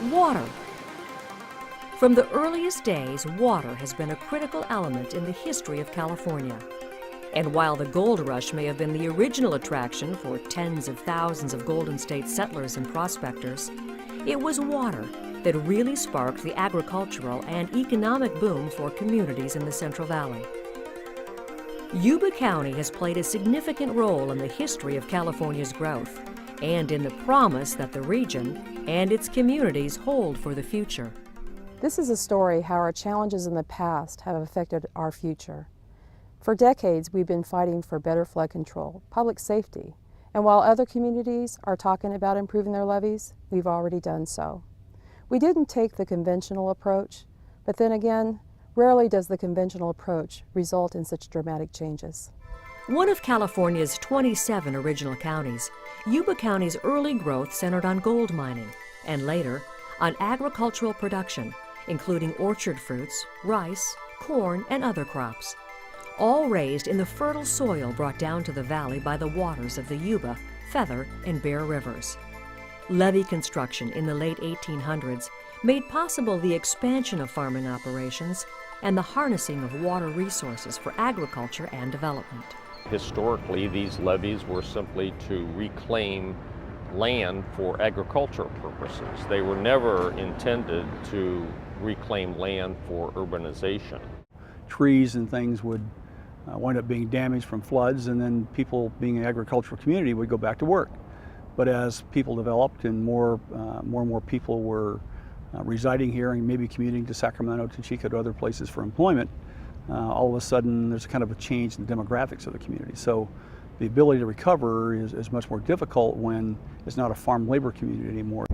Water. From the earliest days, water has been a critical element in the history of California. And while the gold rush may have been the original attraction for tens of thousands of Golden State settlers and prospectors, it was water that really sparked the agricultural and economic boom for communities in the Central Valley. Yuba County has played a significant role in the history of California's growth and in the promise that the region and its communities hold for the future. This is a story how our challenges in the past have affected our future. For decades, we've been fighting for better flood control, public safety, and while other communities are talking about improving their levees, we've already done so. We didn't take the conventional approach, but then again, rarely does the conventional approach result in such dramatic changes. One of California's 27 original counties, Yuba County's early growth centered on gold mining, and later on agricultural production, including orchard fruits, rice, corn, and other crops, all raised in the fertile soil brought down to the valley by the waters of the Yuba, Feather, and Bear rivers. Levee construction in the late 1800s made possible the expansion of farming operations and the harnessing of water resources for agriculture and development. Historically, these levees were simply to reclaim land for agricultural purposes. They were never intended to reclaim land for urbanization. Trees and things would wind up being damaged from floods, and then people, being an agricultural community, would go back to work. But as people developed and more and more people were residing here and maybe commuting to Sacramento, to Chico, to other places for employment, all of a sudden there's kind of a change in the demographics of the community. So the ability to recover is much more difficult when it's not a farm labor community anymore.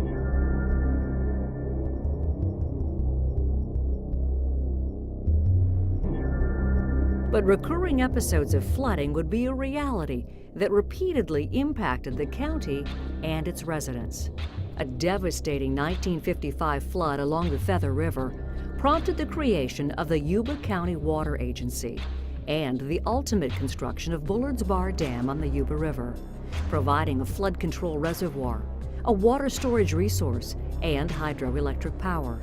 But recurring episodes of flooding would be a reality that repeatedly impacted the county and its residents. A devastating 1955 flood along the Feather River prompted the creation of the Yuba County Water Agency and the ultimate construction of Bullard's Bar Dam on the Yuba River, providing a flood control reservoir, a water storage resource, and hydroelectric power.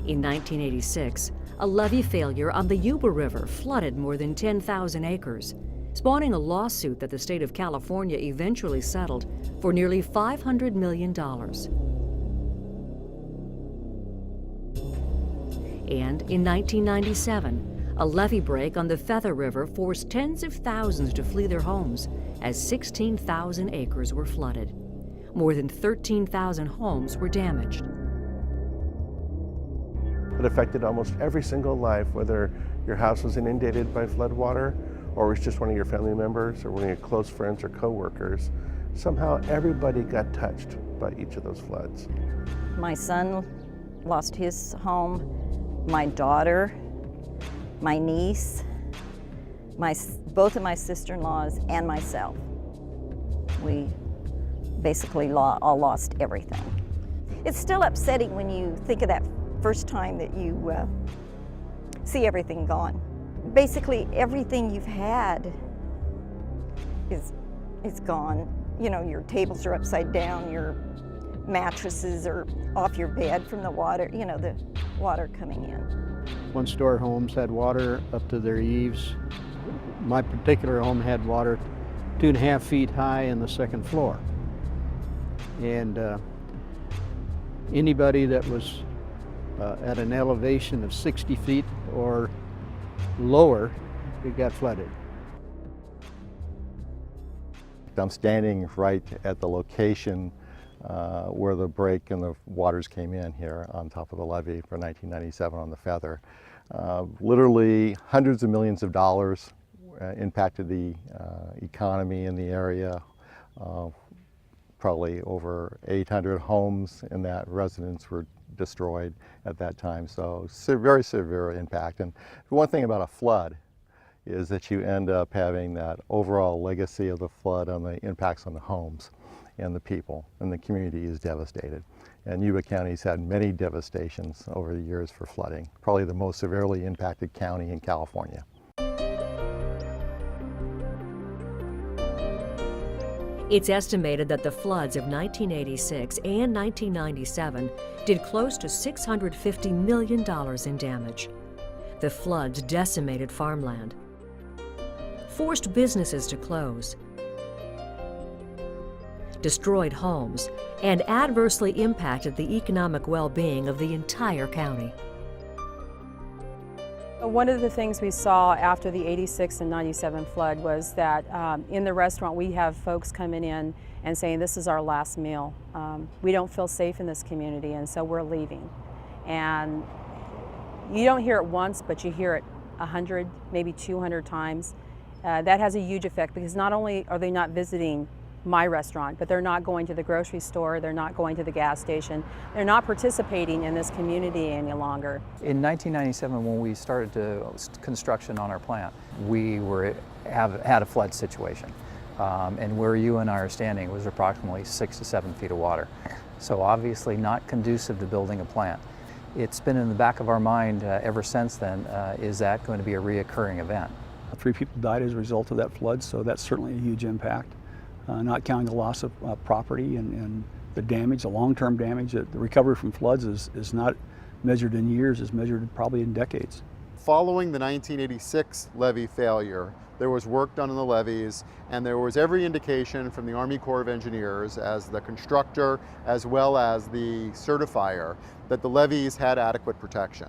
In 1986, a levee failure on the Yuba River flooded more than 10,000 acres, spawning a lawsuit that the state of California eventually settled for nearly $500 million. And in 1997, a levee break on the Feather River forced tens of thousands to flee their homes as 16,000 acres were flooded. More than 13,000 homes were damaged. It affected almost every single life, whether your house was inundated by floodwater, or it was just one of your family members, or one of your close friends or coworkers. Somehow everybody got touched by each of those floods. My son lost his home, my daughter, my niece, both of my sister-in-laws, and myself. We basically all lost everything. It's still upsetting when you think of that first time that you see everything gone. Basically, everything you've had is gone. You know, your tables are upside down, your mattresses are off your bed from the water, you know, the water coming in. One-story homes had water up to their eaves. My particular home had water 2.5 feet high in the second floor. And anybody that was at an elevation of 60 feet or lower, it got flooded. I'm standing right at the location where the break and the waters came in here on top of the levee for 1997 on the Feather. Literally hundreds of millions of dollars impacted the economy in the area. Probably over 800 homes in that residence were destroyed at that time, so very severe impact. And one thing about a flood is that you end up having that overall legacy of the flood on the impacts on the homes and the people, and the community is devastated. And Yuba County's had many devastations over the years for flooding, probably the most severely impacted county in California. It's estimated that the floods of 1986 and 1997 did close to $650 million in damage. The floods decimated farmland, forced businesses to close, destroyed homes, and adversely impacted the economic well-being of the entire county. One of the things we saw after the 86 and 97 flood was that in the restaurant we have folks coming in and saying, this is our last meal. We don't feel safe in this community, and so we're leaving. And you don't hear it once, but you hear it 100, maybe 200 times. That has a huge effect, because not only are they not visiting my restaurant, but they're not going to the grocery store, they're not going to the gas station, they're not participating in this community any longer. In 1997, when we started construction on our plant, we had a flood situation. And where you and I are standing was approximately 6 to 7 feet of water. So obviously not conducive to building a plant. It's been in the back of our mind ever since then, is that going to be a reoccurring event? 3 people died as a result of that flood, so that's certainly a huge impact. Not counting the loss of property and the damage, the long-term damage. The recovery from floods is not measured in years, it's measured probably in decades. Following the 1986 levee failure, there was work done on the levees, and there was every indication from the Army Corps of Engineers, as the constructor as well as the certifier, that the levees had adequate protection.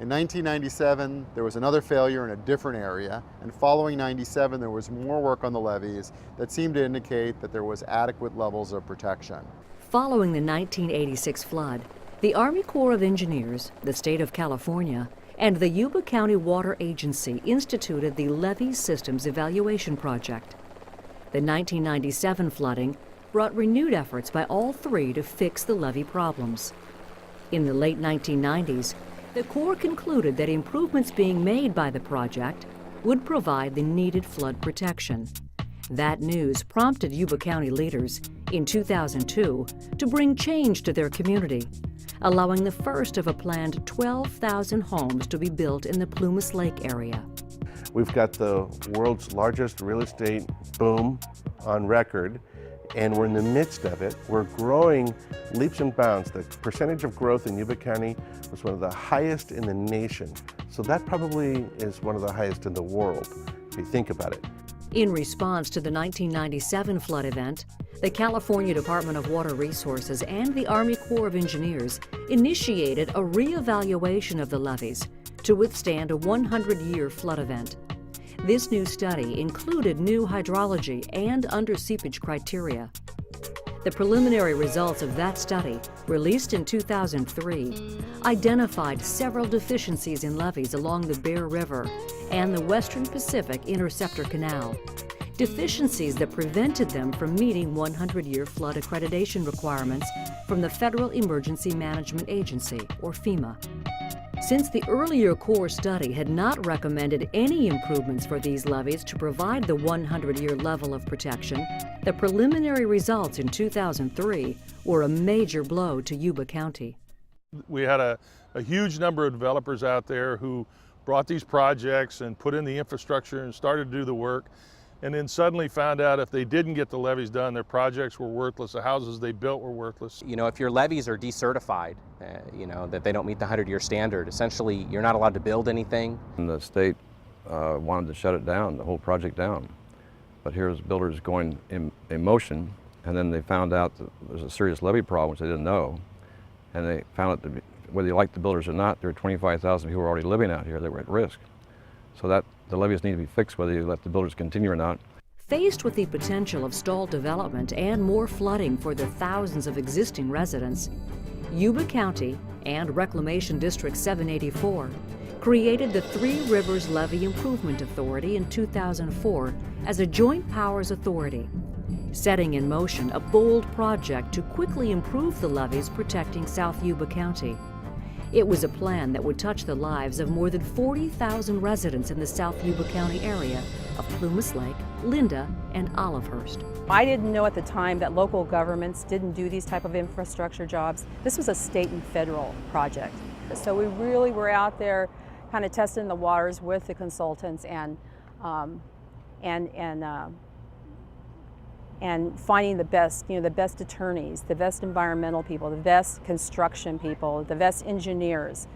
In 1997, there was another failure in a different area, and following 97, there was more work on the levees that seemed to indicate that there was adequate levels of protection. Following the 1986 flood, the Army Corps of Engineers, the state of California, and the Yuba County Water Agency instituted the Levee Systems Evaluation Project. The 1997 flooding brought renewed efforts by all three to fix the levee problems. In the late 1990s, the Corps concluded that improvements being made by the project would provide the needed flood protection. That news prompted Yuba County leaders in 2002 to bring change to their community, allowing the first of a planned 12,000 homes to be built in the Plumas Lake area. We've got the world's largest real estate boom on record, and we're in the midst of it. We're growing leaps and bounds. The percentage of growth in Yuba County was one of the highest in the nation. So that probably is one of the highest in the world, if you think about it. In response to the 1997 flood event, the California Department of Water Resources and the Army Corps of Engineers initiated a reevaluation of the levees to withstand a 100-year flood event. This new study included new hydrology and under-seepage criteria. The preliminary results of that study, released in 2003, identified several deficiencies in levees along the Bear River and the Western Pacific Interceptor Canal, deficiencies that prevented them from meeting 100-year flood accreditation requirements from the Federal Emergency Management Agency, or FEMA. Since the earlier Corps study had not recommended any improvements for these levees to provide the 100-year level of protection, the preliminary results in 2003 were a major blow to Yuba County. We had a huge number of developers out there who brought these projects and put in the infrastructure and started to do the work, and then suddenly found out if they didn't get the levees done, their projects were worthless, the houses they built were worthless. You know, if your levees are decertified, you know, that they don't meet the 100-year standard, essentially you're not allowed to build anything. And the state wanted to shut it down, the whole project down. But here's builders going in motion, and then they found out that there's a serious levee problem, which they didn't know. And they found it to be, whether you like the builders or not, there were 25,000 people already living out here that were at risk. So that the levees need to be fixed whether you let the builders continue or not. Faced with the potential of stalled development and more flooding for the thousands of existing residents, Yuba County and Reclamation District 784 created the Three Rivers Levee Improvement Authority in 2004 as a joint powers authority, setting in motion a bold project to quickly improve the levees protecting South Yuba County. It was a plan that would touch the lives of more than 40,000 residents in the South Yuba County area of Plumas Lake, Linda, and Olivehurst. I didn't know at the time that local governments didn't do these type of infrastructure jobs. This was a state and federal project. So we really were out there kind of testing the waters with the consultants and and finding the best, the best attorneys, the best environmental people, the best construction people, the best engineers.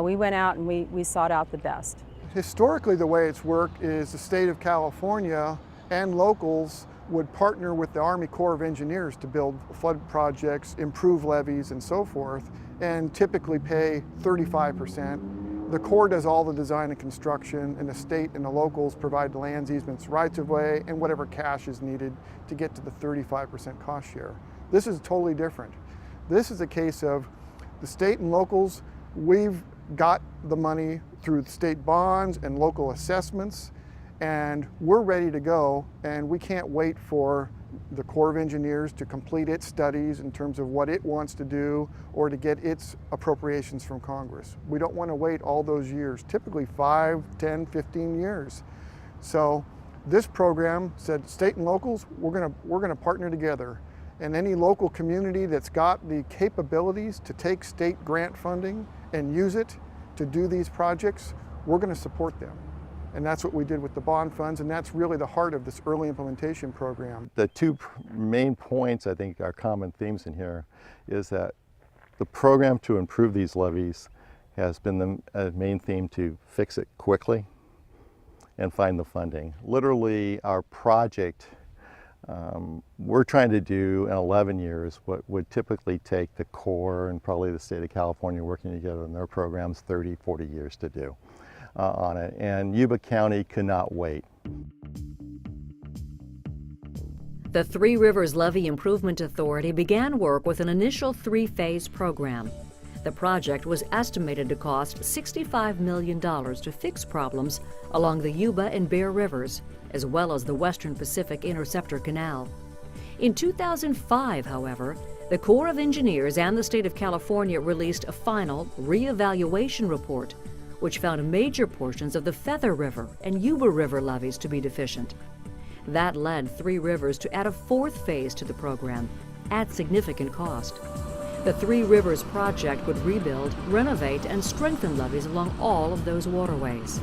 We went out and we sought out the best. Historically, the way it's worked is the state of California and locals would partner with the Army Corps of Engineers to build flood projects, improve levees and so forth, and typically pay 35%. The Corps does all the design and construction, and the state and the locals provide the lands, easements, rights of way, and whatever cash is needed to get to the 35% cost share. This is totally different. This is a case of the state and locals, we've got the money through state bonds and local assessments, and we're ready to go, and we can't wait for the Corps of Engineers to complete its studies in terms of what it wants to do or to get its appropriations from Congress. We don't want to wait all those years, typically 5, 10, 15 years. So this program said, state and locals, we're going to partner together, and any local community that's got the capabilities to take state grant funding and use it to do these projects, we're going to support them. And that's what we did with the bond funds, and that's really the heart of this early implementation program. The two main points I think are common themes in here is that the program to improve these levees has been the main theme to fix it quickly and find the funding. Literally, our project, we're trying to do in 11 years what would typically take the Corps and probably the state of California working together in their programs 30, 40 years to do on it. And Yuba County could not wait. The Three Rivers Levee Improvement Authority began work with an initial 3-phase program. The project was estimated to cost $65 million to fix problems along the Yuba and Bear Rivers, as well as the Western Pacific Interceptor Canal. In 2005, however, the Corps of Engineers and the state of California released a final reevaluation report, which found major portions of the Feather River and Yuba River levees to be deficient. That led Three Rivers to add a 4th phase to the program at significant cost. The Three Rivers project would rebuild, renovate, and strengthen levees along all of those waterways.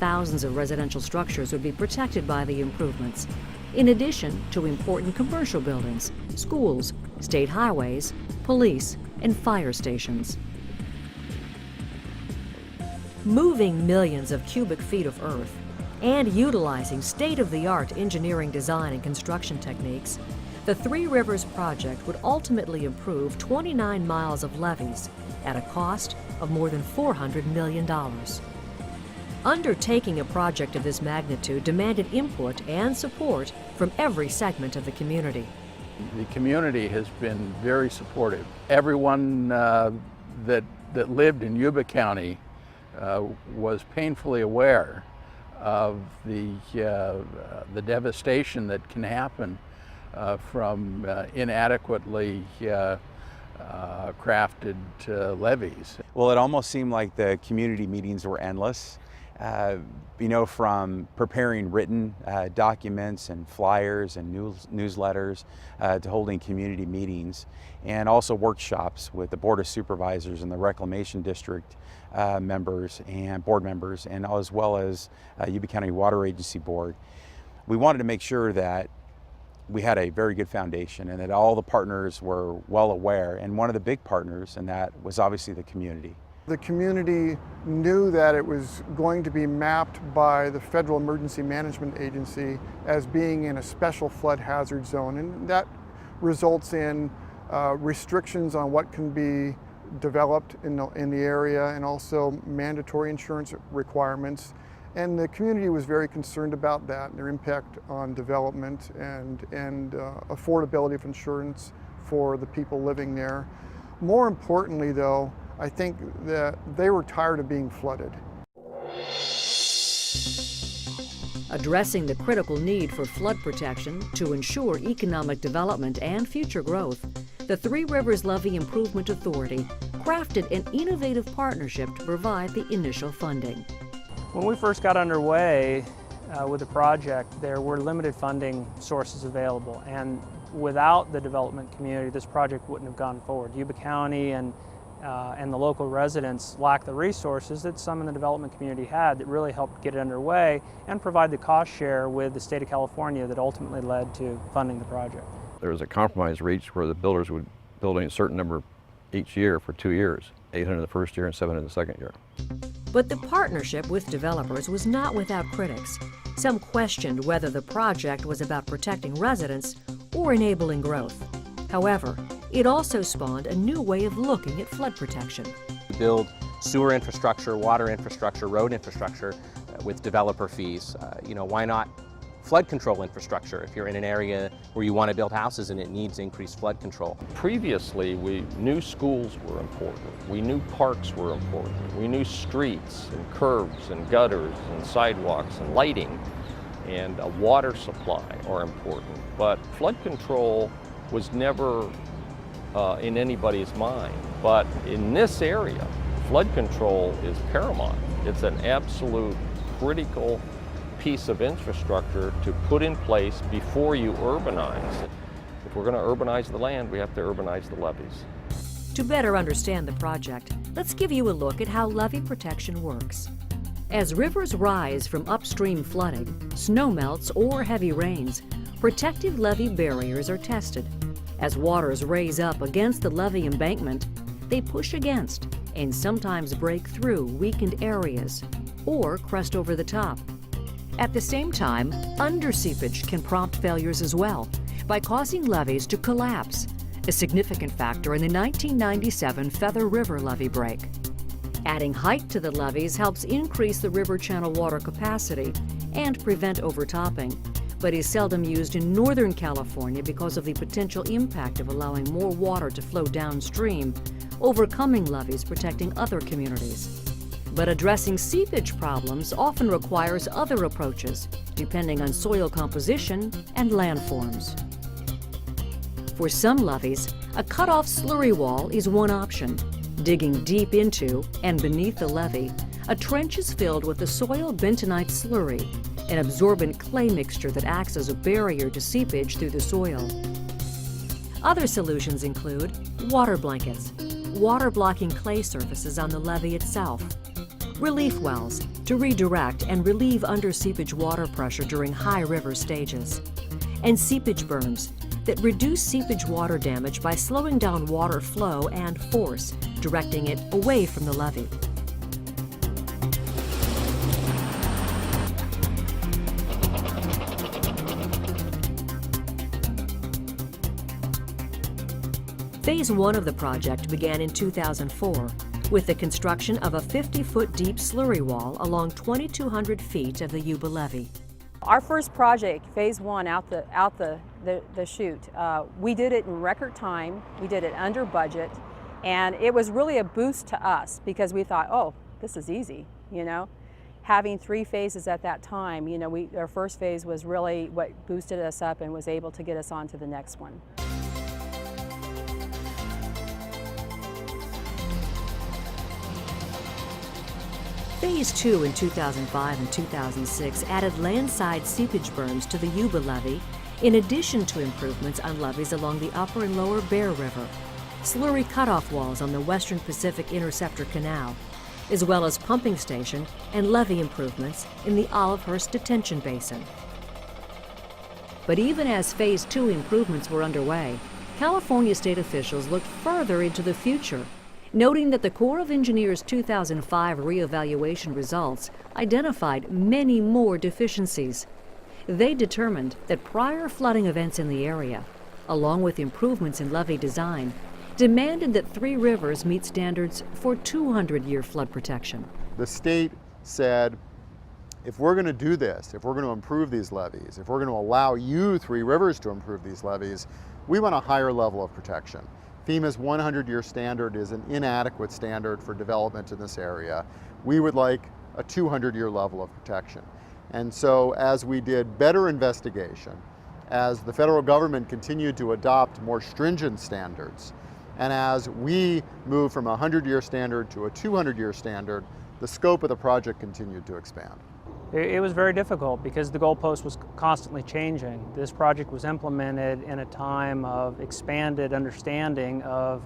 Thousands of residential structures would be protected by the improvements, in addition to important commercial buildings, schools, state highways, police, and fire stations. Moving millions of cubic feet of earth and utilizing state-of-the-art engineering design and construction techniques, the Three Rivers project would ultimately improve 29 miles of levees at a cost of more than $400 million. Undertaking a project of this magnitude demanded input and support from every segment of the community. The community has been very supportive. Everyone that lived in Yuba County was painfully aware of the devastation that can happen from inadequately crafted levees. Well, it almost seemed like the community meetings were endless. You know, from preparing written documents and flyers and newsletters to holding community meetings, and also workshops with the Board of Supervisors and the Reclamation District members and board members, and as well as Yuba County Water Agency Board. We wanted to make sure that we had a very good foundation and that all the partners were well aware, and one of the big partners in that was obviously the community. The community knew that it was going to be mapped by the Federal Emergency Management Agency as being in a special flood hazard zone, and that results in restrictions on what can be developed in the area, and also mandatory insurance requirements. And the community was very concerned about that and their impact on development and affordability of insurance for the people living there. More importantly, though, I think that they were tired of being flooded. Addressing the critical need for flood protection to ensure economic development and future growth, the Three Rivers Levee Improvement Authority crafted an innovative partnership to provide the initial funding. When we first got underway with the project, there were limited funding sources available, and without the development community, this project wouldn't have gone forward. Yuba County and and the local residents lacked the resources that some in the development community had that really helped get it underway and provide the cost share with the state of California that ultimately led to funding the project. There was a compromise reached where the builders would build a certain number each year for 2 years, 800 the first year and 700 the second year. But the partnership with developers was not without critics. Some questioned whether the project was about protecting residents or enabling growth. However, it also spawned a new way of looking at flood protection. We build sewer infrastructure, water infrastructure, road infrastructure with developer fees. Why not flood control infrastructure if you're in an area where you want to build houses and it needs increased flood control? Previously, we knew schools were important. We knew parks were important. We knew streets and curbs and gutters and sidewalks and lighting and a water supply are important. But flood control was never in anybody's mind. But in this area, flood control is paramount. It's an absolute critical piece of infrastructure to put in place before you urbanize. If we're going to urbanize the land, we have to urbanize the levees. To better understand the project, let's give you a look at how levee protection works. As rivers rise from upstream flooding, snowmelts, or heavy rains, protective levee barriers are tested. As waters raise up against the levee embankment, they push against and sometimes break through weakened areas or crest over the top. At the same time, underseepage can prompt failures as well by causing levees to collapse, a significant factor in the 1997 Feather River levee break. Adding height to the levees helps increase the river channel water capacity and prevent overtopping, but is seldom used in Northern California because of the potential impact of allowing more water to flow downstream, overcoming levees protecting other communities. But addressing seepage problems often requires other approaches, depending on soil composition and landforms. For some levees, a cut-off slurry wall is one option. Digging deep into and beneath the levee, a trench is filled with the soil bentonite slurry, an absorbent clay mixture that acts as a barrier to seepage through the soil. Other solutions include water blankets, water-blocking clay surfaces on the levee itself, relief wells to redirect and relieve under-seepage water pressure during high river stages, and seepage berms that reduce seepage water damage by slowing down water flow and force, directing it away from the levee. Phase 1 of the project began in 2004 with the construction of a 50-foot deep slurry wall along 2,200 feet of the Yuba levee. Our first project, Phase 1, out the chute, we did it in record time, we did it under budget, and it was really a boost to us because we thought, oh, this is easy, you know. Having 3 phases at that time, you know, our first phase was really what boosted us up and was able to get us on to the next one. Phase 2 in 2005 and 2006 added landside seepage berms to the Yuba levee, in addition to improvements on levees along the upper and lower Bear River, slurry cutoff walls on the Western Pacific Interceptor Canal, as well as pumping station and levee improvements in the Olivehurst Detention Basin. But even as Phase 2 improvements were underway, California state officials looked further into the future, noting that the Corps of Engineers' 2005 reevaluation results identified many more deficiencies. They determined that prior flooding events in the area, along with improvements in levee design, demanded that Three Rivers meet standards for 200-year flood protection. The state said, if we're going to do this, if we're going to improve these levees, if we're going to allow you, Three Rivers, to improve these levees, we want a higher level of protection. FEMA's 100-year standard is an inadequate standard for development in this area. We would like a 200-year level of protection. And so as we did better investigation, as the federal government continued to adopt more stringent standards, and as we moved from a 100-year standard to a 200-year standard, the scope of the project continued to expand. It was very difficult because the goalpost was constantly changing. This project was implemented in a time of expanded understanding of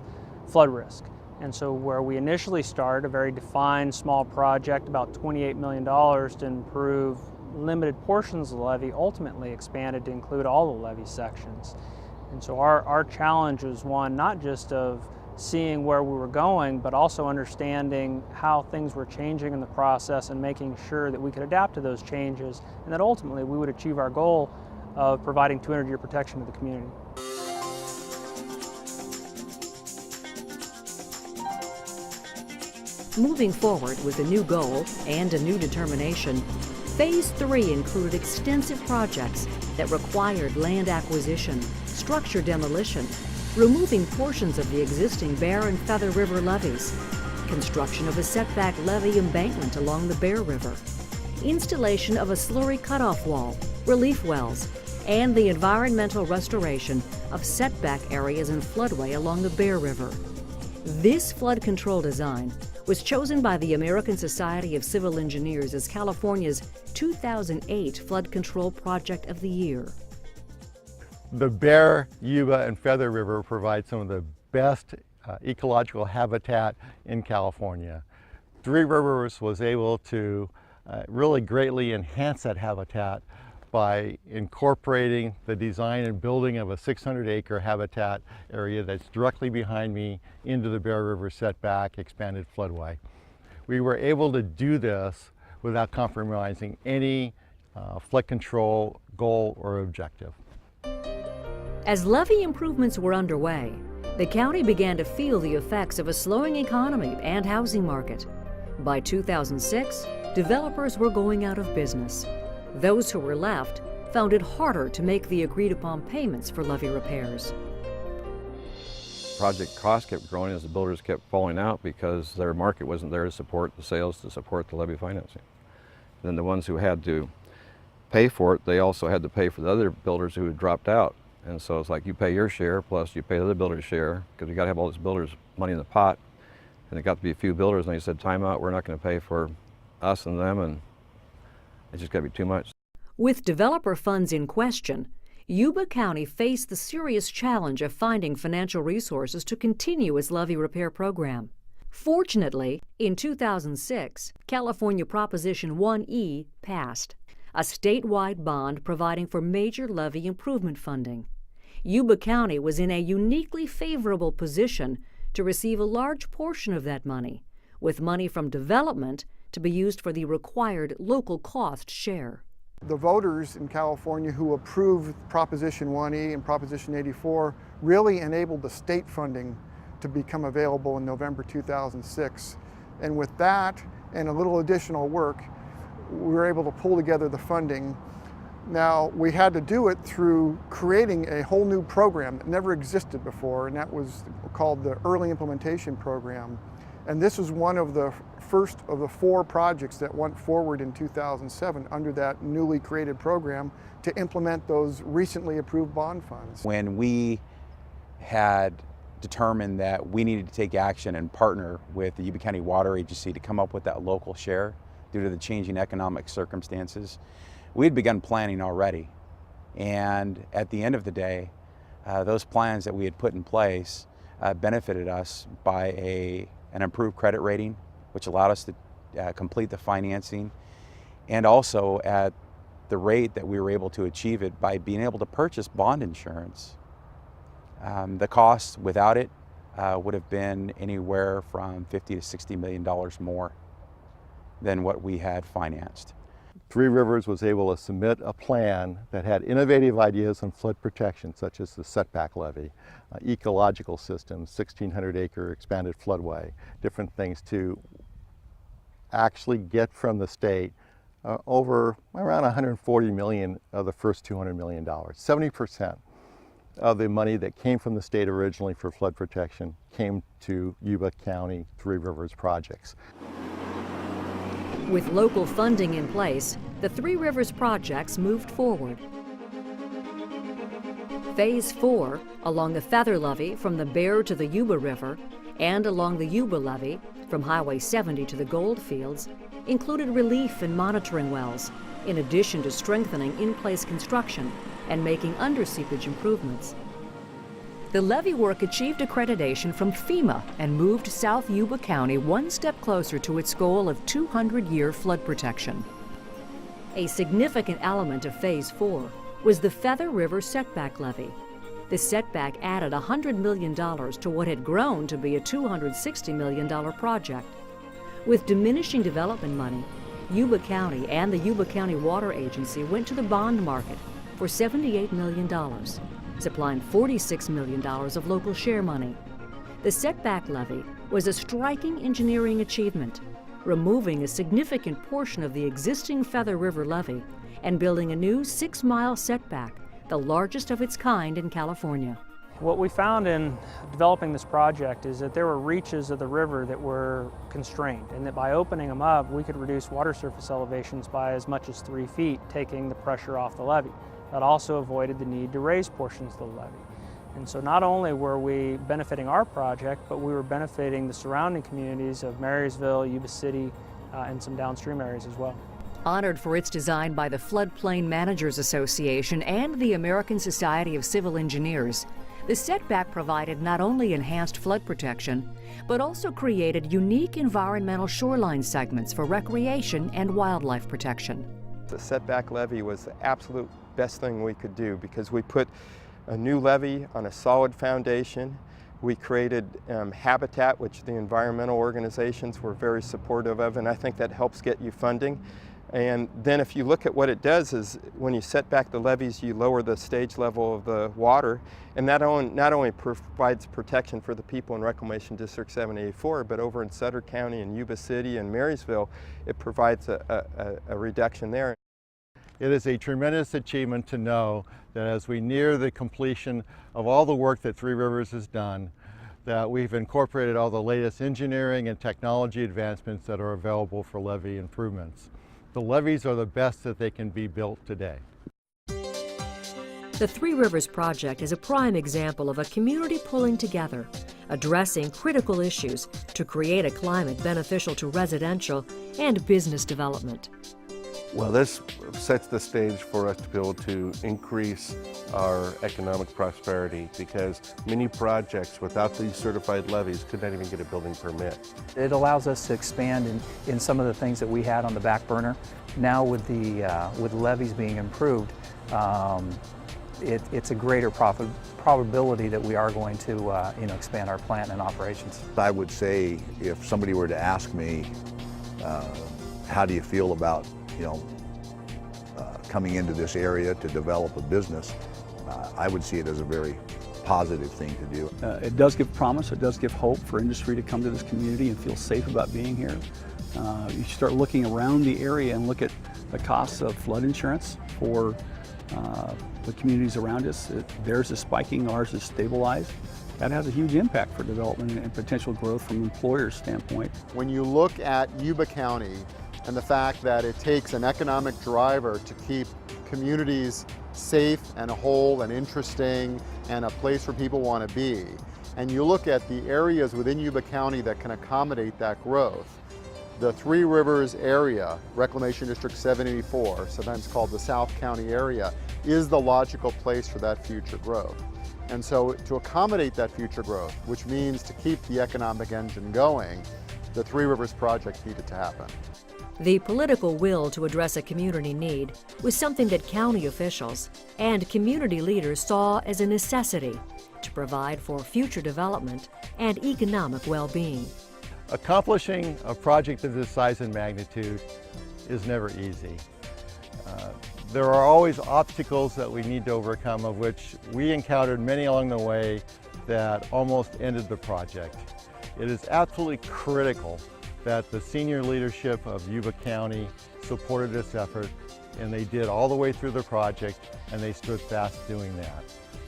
flood risk. And so where we initially started, a very defined small project, about $28 million to improve limited portions of the levee, ultimately expanded to include all the levee sections. And so our challenge was one not just of seeing where we were going, but also understanding how things were changing in the process and making sure that we could adapt to those changes, and that ultimately we would achieve our goal of providing 200-year protection to the community. Moving forward with a new goal and a new determination, Phase 3 included extensive projects that required land acquisition, structure demolition, removing portions of the existing Bear and Feather River levees, construction of a setback levee embankment along the Bear River, installation of a slurry cutoff wall, relief wells, and the environmental restoration of setback areas and floodway along the Bear River. This flood control design was chosen by the American Society of Civil Engineers as California's 2008 Flood Control Project of the Year. The Bear, Yuba, and Feather River provide some of the best ecological habitat in California. Three Rivers was able to really greatly enhance that habitat by incorporating the design and building of a 600-acre habitat area that's directly behind me into the Bear River setback expanded floodway. We were able to do this without compromising any flood control goal or objective. As levee improvements were underway, the county began to feel the effects of a slowing economy and housing market. By 2006, developers were going out of business. Those who were left found it harder to make the agreed-upon payments for levee repairs. Project costs kept growing as the builders kept falling out because their market wasn't there to support the sales, to support the levee financing. Then the ones who had to pay for it, they also had to pay for the other builders who had dropped out. And so it's like you pay your share plus you pay the other builder's share, because you got to have all these builders' money in the pot. And it got to be a few builders, and they said, time out, we're not going to pay for us and them, and it just got to be too much. With developer funds in question, Yuba County faced the serious challenge of finding financial resources to continue its levee repair program. Fortunately, in 2006, California Proposition 1E passed, a statewide bond providing for major levee improvement funding. Yuba County was in a uniquely favorable position to receive a large portion of that money, with money from development to be used for the required local cost share. The voters in California who approved Proposition 1E and Proposition 84 really enabled the state funding to become available in November 2006. And with that and a little additional work, we were able to pull together the funding. Now, we had to do it through creating a whole new program that never existed before, and that was called the Early Implementation Program. And this was one of the first of the 4 projects that went forward in 2007 under that newly created program to implement those recently approved bond funds. When we had determined that we needed to take action and partner with the Yuba County Water Agency to come up with that local share due to the changing economic circumstances, we had begun planning already. And at the end of the day, those plans that we had put in place benefited us by an improved credit rating, which allowed us to complete the financing, and also at the rate that we were able to achieve it by being able to purchase bond insurance. The cost without it would have been anywhere from $50 to $60 million more than what we had financed. Three Rivers was able to submit a plan that had innovative ideas on flood protection, such as the setback levee, ecological systems, 1,600-acre expanded floodway, different things to actually get from the state over around $140 million of the first $200 million. 70% of the money that came from the state originally for flood protection came to Yuba County Three Rivers projects. With local funding in place, the Three Rivers projects moved forward. Phase 4, along the Feather Levee from the Bear to the Yuba River, and along the Yuba Levee from Highway 70 to the Goldfields, included relief and monitoring wells, in addition to strengthening in-place construction and making under-seepage improvements. The levee work achieved accreditation from FEMA and moved South Yuba County one step closer to its goal of 200-year flood protection. A significant element of Phase 4 was the Feather River Setback Levee. The setback added $100 million to what had grown to be a $260 million project. With diminishing development money, Yuba County and the Yuba County Water Agency went to the bond market for $78 million, supplying $46 million of local share money. The setback levee was a striking engineering achievement, removing a significant portion of the existing Feather River levee and building a new 6-mile setback, the largest of its kind in California. What we found in developing this project is that there were reaches of the river that were constrained, and that by opening them up, we could reduce water surface elevations by as much as 3 feet, taking the pressure off the levee. That also avoided the need to raise portions of the levee. And so not only were we benefiting our project, but we were benefiting the surrounding communities of Marysville, Yuba City, and some downstream areas as well. Honored for its design by the Floodplain Managers Association and the American Society of Civil Engineers, the setback provided not only enhanced flood protection, but also created unique environmental shoreline segments for recreation and wildlife protection. The setback levee was the absolute best thing we could do because we put a new levee on a solid foundation. We created habitat, which the environmental organizations were very supportive of, and I think that helps get you funding. And then if you look at what it does is when you set back the levees, you lower the stage level of the water, and not only provides protection for the people in Reclamation District 784, but over in Sutter County and Yuba City and Marysville, it provides a reduction there. It is a tremendous achievement to know that as we near the completion of all the work that Three Rivers has done, that we've incorporated all the latest engineering and technology advancements that are available for levee improvements. The levees are the best that they can be built today. The Three Rivers Project is a prime example of a community pulling together, addressing critical issues to create a climate beneficial to residential and business development. Well, this sets the stage for us to be able to increase our economic prosperity because many projects without these certified levees could not even get a building permit. It allows us to expand in some of the things that we had on the back burner. Now with levees being improved, it's a greater probability that we are going to expand our plant and operations. I would say if somebody were to ask me, how do you feel about coming into this area to develop a business, I would see it as a very positive thing to do. It does give promise, it does give hope for industry to come to this community and feel safe about being here. You start looking around the area and look at the costs of flood insurance for the communities around us. Theirs is spiking, ours is stabilized. That has a huge impact for development and potential growth from an employer's standpoint. When you look at Yuba County and the fact that it takes an economic driver to keep communities safe and whole and interesting and a place where people want to be, and you look at the areas within Yuba County that can accommodate that growth, the Three Rivers area, Reclamation District 784, sometimes called the South County area, is the logical place for that future growth. And so to accommodate that future growth, which means to keep the economic engine going, the Three Rivers project needed to happen. The political will to address a community need was something that county officials and community leaders saw as a necessity to provide for future development and economic well-being. Accomplishing a project of this size and magnitude is never easy. There are always obstacles that we need to overcome, of which we encountered many along the way that almost ended the project. It is absolutely critical that the senior leadership of Yuba County supported this effort, and they did all the way through the project, and they stood fast doing that.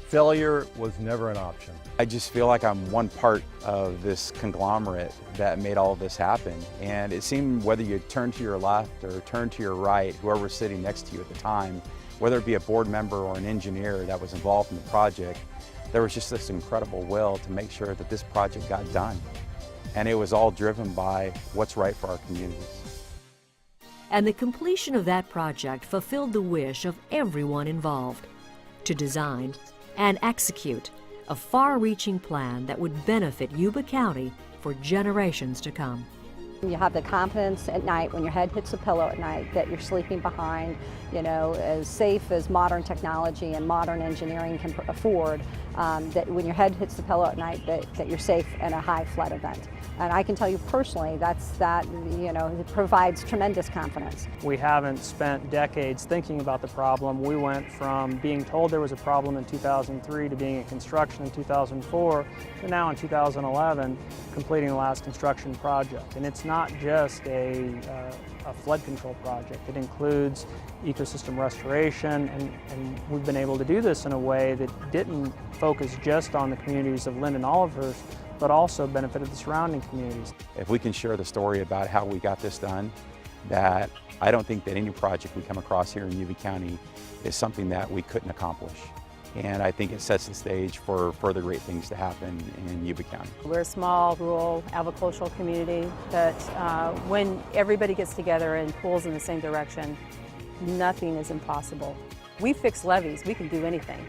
Failure was never an option. I just feel like I'm one part of this conglomerate that made all of this happen. And it seemed whether you turn to your left or turn to your right, whoever's sitting next to you at the time, whether it be a board member or an engineer that was involved in the project, there was just this incredible will to make sure that this project got done. And it was all driven by what's right for our communities. And the completion of that project fulfilled the wish of everyone involved to design and execute a far-reaching plan that would benefit Yuba County for generations to come. You have the confidence at night when your head hits the pillow at night that you're sleeping behind, as safe as modern technology and modern engineering can afford, that when your head hits the pillow at night that you're safe in a high flood event. And I can tell you personally, it provides tremendous confidence. We haven't spent decades thinking about the problem. We went from being told there was a problem in 2003 to being in construction in 2004 to now in 2011 completing the last construction project. And it's not just a flood control project. It includes ecosystem restoration, and we've been able to do this in a way that didn't focus just on the communities of Linden Olivehurst, but also benefited the surrounding communities. If we can share the story about how we got this done, that I don't think that any project we come across here in Yuba County is something that we couldn't accomplish. And I think it sets the stage for further great things to happen in Yuba County. We're a small, rural, agricultural community that when everybody gets together and pulls in the same direction, nothing is impossible. We fix levees, we can do anything.